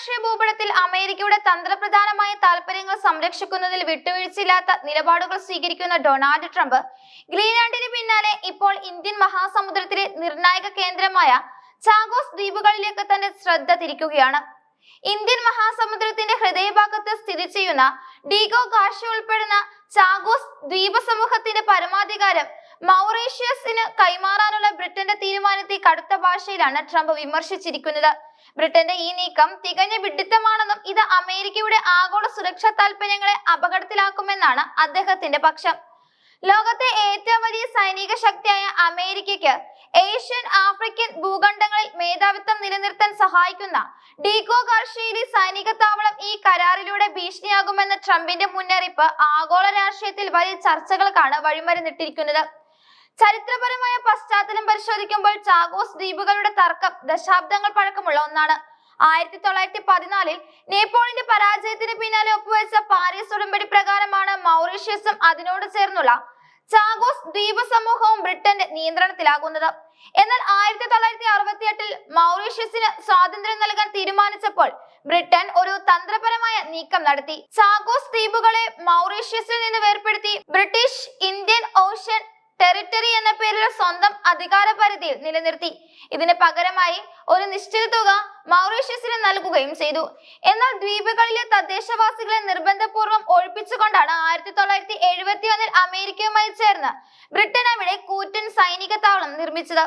അന്താരാഷ്ട്രീയ ഭൂപടത്തിൽ അമേരിക്കയുടെ തന്ത്രപ്രധാനമായ താൽപര്യങ്ങൾ സംരക്ഷിക്കുന്നതിൽ വിട്ടുവീഴ്ചയില്ലാത്ത നിലപാടുകൾ സ്വീകരിക്കുന്ന ഡൊണാൾഡ് ട്രംപ് ഗ്രീൻലാൻഡിന് പിന്നാലെ ഇപ്പോൾ ഇന്ത്യൻ മഹാസമുദ്രത്തിലെ നിർണായക കേന്ദ്രമായ ചാഗോസ് ദ്വീപുകളിലേക്ക് തന്റെ ശ്രദ്ധ തിരിക്കുകയാണ്. ഇന്ത്യൻ മഹാസമുദ്രത്തിന്റെ ഹൃദയഭാഗത്ത് സ്ഥിതി ചെയ്യുന്ന ഡീഗോ ഗാർഷ്യ ഉൾപ്പെടുന്ന ചാഗോസ് ദ്വീപ സമൂഹത്തിന്റെ പരമാധികാരം മൗറീഷ്യസിന് കൈമാറാനുള്ള ബ്രിട്ടന്റെ തീരുമാനത്തെ കടുത്ത ഭാഷയിലാണ് ട്രംപ് വിമർശിച്ചിരിക്കുന്നത്. ബ്രിട്ടന്റെ ഈ നീക്കം തികഞ്ഞ വിഡ്ഢിത്തമാണെന്നും ഇത് അമേരിക്കയുടെ ആഗോള സുരക്ഷാ താൽപര്യങ്ങളെ അപകടത്തിലാക്കുമെന്നാണ് അദ്ദേഹത്തിന്റെ പക്ഷം. ലോകത്തെ ഏറ്റവും വലിയ സൈനിക ശക്തിയായ അമേരിക്കയ്ക്ക് ഏഷ്യൻ ആഫ്രിക്കൻ ഭൂഖണ്ഡങ്ങളിൽ മേധാവിത്വം നിലനിർത്താൻ സഹായിക്കുന്ന ഡീഗോ ഗാർഷ്യയിലെ സൈനിക താവളം ഈ കരാറിലൂടെ ഭീഷണിയാകുമെന്ന ട്രംപിന്റെ മുന്നറിയിപ്പ് ആഗോള രാഷ്ട്രീയത്തിൽ വലിയ ചർച്ചകൾക്കാണ് വഴിമരുന്നിട്ടിരിക്കുന്നത്. ചരിത്രപരമായ പശ്ചാത്തലം പരിശോധിക്കുമ്പോൾ ചാഗോസ് ദ്വീപുകളുടെ തർക്കം ദശാബ്ദങ്ങൾ പഴക്കമുള്ള ഒന്നാണ്. 1914 നേപ്പോളിയന്റെ പരാജയത്തിന് പിന്നാലെ ഒപ്പുവെച്ച പാരീസ് ഉടമ്പടി പ്രകാരമാണ് മൗറീഷ്യസും അതിനോട് ചേർന്നുള്ള ചാഗോസ് ദ്വീപ സമൂഹവും ബ്രിട്ടന്റെ നിയന്ത്രണത്തിലാകുന്നത്. എന്നാൽ 1968 മൗറീഷ്യസിന് സ്വാതന്ത്ര്യം നൽകാൻ തീരുമാനിച്ചപ്പോൾ ബ്രിട്ടൻ ഒരു തന്ത്രപരമായ നീക്കം നടത്തി. ചാഗോസ് ദ്വീപുകളെ മൗറീഷ്യസിൽ നിന്ന് വേർപെടുത്തി ബ്രിട്ടീഷ് ഇന്ത്യൻ ഓഷ്യൻ ടെറിട്ടറി എന്ന പേരിൽ സ്വന്തം അധികാര പരിധിയിൽ നിലനിർത്തി. ഇതിന് പകരമായി ഒരു നിശ്ചിത തുക മൗറീഷ്യസിന് നൽകുകയും ചെയ്തു. എന്നാൽ ദ്വീപുകളിലെ തദ്ദേശവാസികളെ നിർബന്ധപൂർവ്വം ഒഴിപ്പിച്ചുകൊണ്ടാണ് 1971 അമേരിക്കയുമായി ചേർന്ന് ബ്രിട്ടൻ അവിടെ കൂറ്റൻ സൈനിക താവളം നിർമ്മിച്ചത്.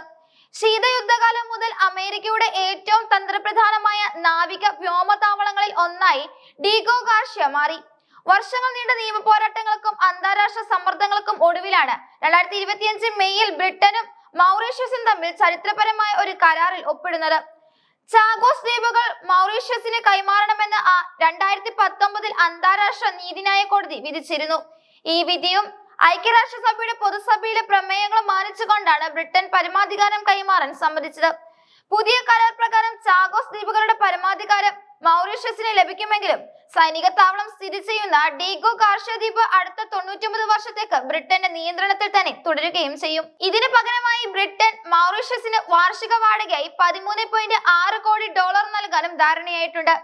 ശീതയുദ്ധകാലം മുതൽ അമേരിക്കയുടെ ഏറ്റവും തന്ത്രപ്രധാനമായ നാവിക വ്യോമ താവളങ്ങളിൽ ഒന്നായി ഡീഗോ ഗാർഷ്യ മാറി. വർഷങ്ങൾ നീണ്ട നിയമ പോരാട്ടങ്ങൾക്കും അന്താരാഷ്ട്ര സമ്മർദ്ദങ്ങൾക്കും ഒടുവിലാണ് 2025 മെയ്യിൽ ബ്രിട്ടനും മൗറീഷ്യസും തമ്മിൽ ചരിത്രപരമായ ഒരു കരാറിൽ ഒപ്പിടുന്നത്. ചാഗോസ് ദ്വീപുകൾ മൗറീഷ്യസിന് കൈമാറണമെന്ന് 2019 അന്താരാഷ്ട്ര നീതിന്യായ കോടതി വിധിച്ചിരുന്നു. ഈ വിധിയും ഐക്യരാഷ്ട്രസഭയുടെ പൊതുസഭയിലെ പ്രമേയങ്ങളും മാനിച്ചുകൊണ്ടാണ് ബ്രിട്ടൻ പരമാധികാരം കൈമാറാൻ സമ്മതിച്ചത്. പുതിയ കരാർ പ്രകാരം ചാഗോസ് ദ്വീപുകളുടെ പരമാധികാരം മൗറീഷ്യസിന് ലഭിക്കുമെങ്കിലും സൈനിക താവളം സ്ഥിതി ചെയ്യുന്ന ഡീഗോ ഗാർഷ്യ ദ്വീപ് അടുത്ത 99 വർഷത്തേക്ക് ബ്രിട്ടന്റെ നിയന്ത്രണത്തിൽ തന്നെ തുടരുകയും ചെയ്യും. ഇതിന് പകരമായി ബ്രിട്ടൻ മൗറീഷ്യസിന് വാർഷിക വാടകയായി $13.6 കോടി നൽകാനും ധാരണയായിട്ടുണ്ട്.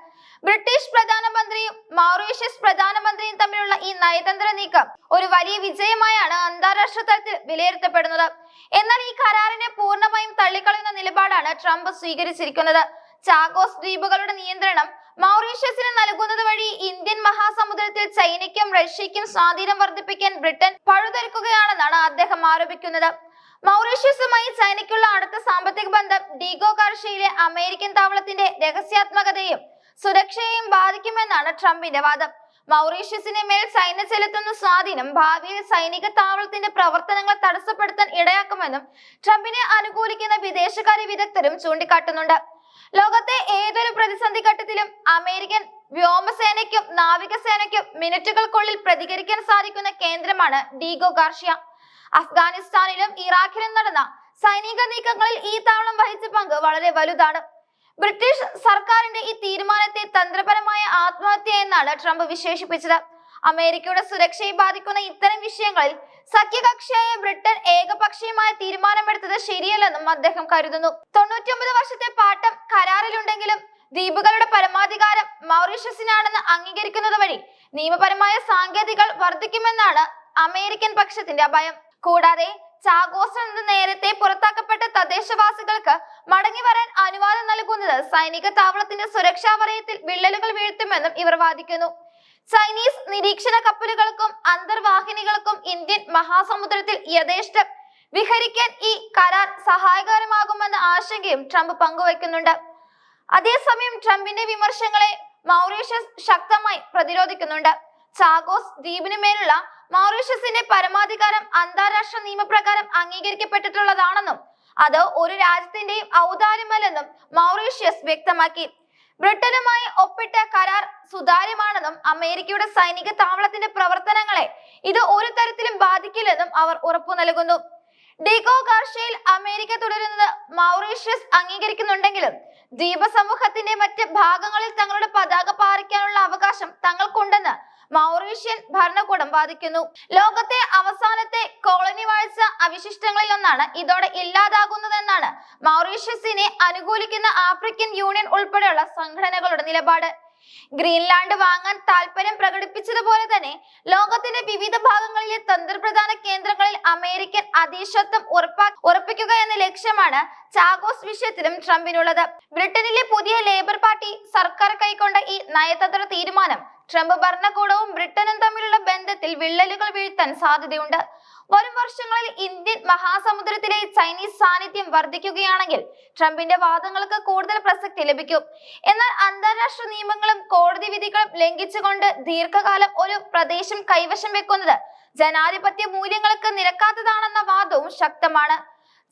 ബ്രിട്ടീഷ് പ്രധാനമന്ത്രിയും മൗറീഷ്യസ് പ്രധാനമന്ത്രിയും തമ്മിലുള്ള ഈ നയതന്ത്ര നീക്കം ഒരു വലിയ വിജയമായാണ് അന്താരാഷ്ട്ര തലത്തിൽ വിലയിരുത്തപ്പെടുന്നത്. എന്നാൽ ഈ കരാറിനെ പൂർണ്ണമായും തള്ളിക്കളയുന്ന നിലപാടാണ് ട്രംപ് സ്വീകരിച്ചിരിക്കുന്നത്. ചാഗോസ് ദ്വീപുകളുടെ നിയന്ത്രണം മൗറീഷ്യസിന് നൽകുന്നത് വഴി ഇന്ത്യൻ മഹാസമുദ്രത്തിൽ ചൈനയ്ക്കും റഷ്യയ്ക്കും സ്വാധീനം വർദ്ധിപ്പിക്കാൻ ബ്രിട്ടൻ പഴുതൊരുക്കുകയാണെന്നാണ് അദ്ദേഹം ആരോപിക്കുന്നത്. മൗറീഷ്യസുമായി ചൈനയ്ക്കുള്ള അടുത്ത സാമ്പത്തിക ബന്ധം ഡീഗോ ഗാർഷ്യയിലെ അമേരിക്കൻ താവളത്തിന്റെ രഹസ്യാത്മകതയും സുരക്ഷയെയും ബാധിക്കുമെന്നാണ് ട്രംപിന്റെ വാദം. മൗറീഷ്യസിന് മേൽ ചൈന ചെലുത്തുന്ന സ്വാധീനം ഭാവിയിൽ സൈനിക താവളത്തിന്റെ പ്രവർത്തനങ്ങൾ തടസ്സപ്പെടുത്താൻ ഇടയാക്കുമെന്നും ട്രംപിനെ അനുകൂലിക്കുന്ന വിദേശകാര്യ വിദഗ്ധരും ചൂണ്ടിക്കാട്ടുന്നുണ്ട്. ലോകത്തെ ഏതൊരു പ്രതിസന്ധി ഘട്ടത്തിലും അമേരിക്കൻ വ്യോമസേനയ്ക്കും നാവികസേനയ്ക്കും മിനിറ്റുകൾക്കുള്ളിൽ പ്രതികരിക്കാൻ സാധിക്കുന്ന കേന്ദ്രമാണ് ഡീഗോ ഗാർഷ്യ. അഫ്ഗാനിസ്ഥാനിലും ഇറാഖിലും നടന്ന സൈനിക നീക്കങ്ങളിൽ ഈ താവളം വഹിച്ച പങ്ക് വളരെ വലുതാണ്. ബ്രിട്ടീഷ് സർക്കാരിന്റെ ഈ തീരുമാനത്തെ തന്ത്രപരമായ ആത്മഹത്യ എന്നാണ് ട്രംപ് വിശേഷിപ്പിച്ചത്. അമേരിക്കയുടെ സുരക്ഷയെ ബാധിക്കുന്ന ഇത്തരം വിഷയങ്ങളിൽ സഖ്യകക്ഷിയായ ബ്രിട്ടൻ ഏകപക്ഷീയമായ തീരുമാനമെടുത്തത് ശരിയല്ലെന്നും അദ്ദേഹം കരുതുന്നു. 99 വർഷത്തെ പാട്ടം കരാറിലുണ്ടെങ്കിലും ദ്വീപുകളുടെ പരമാധികാരം മൗറീഷ്യസിനാണെന്ന് അംഗീകരിക്കുന്നത് വഴി നിയമപരമായ സാങ്കേതികൾ വർദ്ധിക്കുമെന്നാണ് അമേരിക്കൻ പക്ഷത്തിന്റെ ഭയം. കൂടാതെ ചാഗോസിൽ നിന്ന് നേരത്തെ പുറത്താക്കപ്പെട്ട തദ്ദേശവാസികൾക്ക് മടങ്ങി വരാൻ അനുവാദം നൽകുന്നത് സൈനിക താവളത്തിന്റെ സുരക്ഷാ വലയത്തിൽ വിള്ളലുകൾ വീഴ്ത്തുമെന്നും ഇവർ വാദിക്കുന്നു. ചൈനീസ് നിരീക്ഷണ കപ്പലുകൾക്കും അന്തർവാഹിനികൾക്കും ഇന്ത്യൻ മഹാസമുദ്രത്തിൽ യഥേഷ്ടം വിഹരിക്കാൻ ഈ കരാർ സഹായകരമാകുമെന്ന ആശങ്കയും ട്രംപ് പങ്കുവയ്ക്കുന്നുണ്ട്. അതേസമയം ട്രംപിന്റെ വിമർശനങ്ങളെ മൗറീഷ്യസ് ശക്തമായി പ്രതിരോധിക്കുന്നുണ്ട്. ചാഗോസ് ദ്വീപിന് മേലുള്ള മൗറീഷ്യസിന്റെ പരമാധികാരം അന്താരാഷ്ട്ര നിയമപ്രകാരം അംഗീകരിക്കപ്പെട്ടിട്ടുള്ളതാണെന്നും അത് ഒരു രാജ്യത്തിന്റെയും ഔദാര്യമല്ലെന്നും മൗറീഷ്യസ് വ്യക്തമാക്കി. ബ്രിട്ടനുമായി ഒപ്പിട്ട കരാർ സുതാര്യമാണെന്നും അമേരിക്കയുടെ സൈനിക താവളത്തിന്റെ പ്രവർത്തനങ്ങളെ ഇത് ഒരു തരത്തിലും ബാധിക്കില്ലെന്നും അവർ ഉറപ്പു നൽകുന്നു. ഡീഗോ ഗാർഷ്യയിൽ അമേരിക്ക തുടരുന്നത് മൗറീഷ്യസ് അംഗീകരിക്കുന്നുണ്ടെങ്കിലും ദ്വീപ സമൂഹത്തിന്റെ മറ്റ് ഭാഗങ്ങളിൽ തങ്ങളുടെ പതാക പാറിക്കാനുള്ള അവകാശം തങ്ങൾക്കുണ്ടെന്ന് മൗറീഷ്യൻ ഭരണകൂടം വാദിക്കുന്നു. ലോകത്തെ അവസാനത്തെ കോളനി വാഴ്ച അവശിഷ്ടങ്ങളിൽ ഒന്നാണ് ഇതോടെ ഇല്ലാതാകുന്നതെന്നാണ് മൗറീഷ്യസിനെ അനുകൂലിക്കുന്ന ആഫ്രിക്കൻ യൂണിയൻ ഉൾപ്പെടെയുള്ള സംഘടനകളുടെ നിലപാട്. ഗ്രീൻലാൻഡ് വാങ്ങാൻ താൽപര്യം പ്രകടിപ്പിച്ചതുപോലെ തന്നെ ലോകത്തിന്റെ വിവിധ ഭാഗങ്ങളിലെ തന്ത്രപ്രധാന കേന്ദ്രങ്ങളിൽ അമേരിക്കൻ അധീശത്വം ഉറപ്പിക്കുക എന്ന ലക്ഷ്യമാണ് ചാഗോസ് വിഷയത്തിലും ട്രംപിനുള്ളത്. ബ്രിട്ടനിലെ പുതിയ ലേബർ പാർട്ടി സർക്കാർ കൈക്കൊണ്ട ഈ നയതന്ത്ര തീരുമാനം ട്രംപ് ഭരണകൂടവും ബ്രിട്ടനും തമ്മിലുള്ള ബന്ധത്തിൽ വിള്ളലുകൾ വീഴ്ത്താൻ സാധ്യതയുണ്ട്. വരും വർഷങ്ങളിൽ ഇന്ത്യൻ മഹാസമുദ്രത്തിലെ ചൈനീസ് സാന്നിധ്യം വർദ്ധിക്കുകയാണെങ്കിൽ ട്രംപിന്റെ വാദങ്ങൾക്ക് കൂടുതൽ പ്രസക്തി ലഭിക്കും. എന്നാൽ അന്താരാഷ്ട്ര നിയമങ്ങളും കോടതി വിധികളും ലംഘിച്ചുകൊണ്ട് ദീർഘകാലം ഒരു പ്രദേശം കൈവശം വെക്കുന്നത് ജനാധിപത്യ മൂല്യങ്ങൾക്ക് നിരക്കാത്തതാണെന്ന വാദവും ശക്തമാണ്.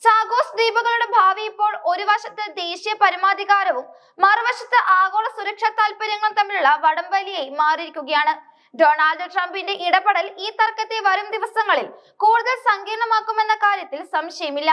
ചാഗോസ് ദ്വീപുകളുടെ ഭാവി ഇപ്പോൾ ഒരു വശത്ത് ദേശീയ പരമാധികാരവും മറുവശത്ത് ആഗോള സുരക്ഷാ താൽപര്യങ്ങളും തമ്മിലുള്ള വടംവലിയായി മാറിയിരിക്കുകയാണ്. ഡൊണാൾഡ് ട്രംപിന്റെ ഇടപെടൽ ഈ തർക്കത്തെ വരും ദിവസങ്ങളിൽ കൂടുതൽ സങ്കീർണമാക്കുമെന്ന കാര്യത്തിൽ സംശയമില്ല.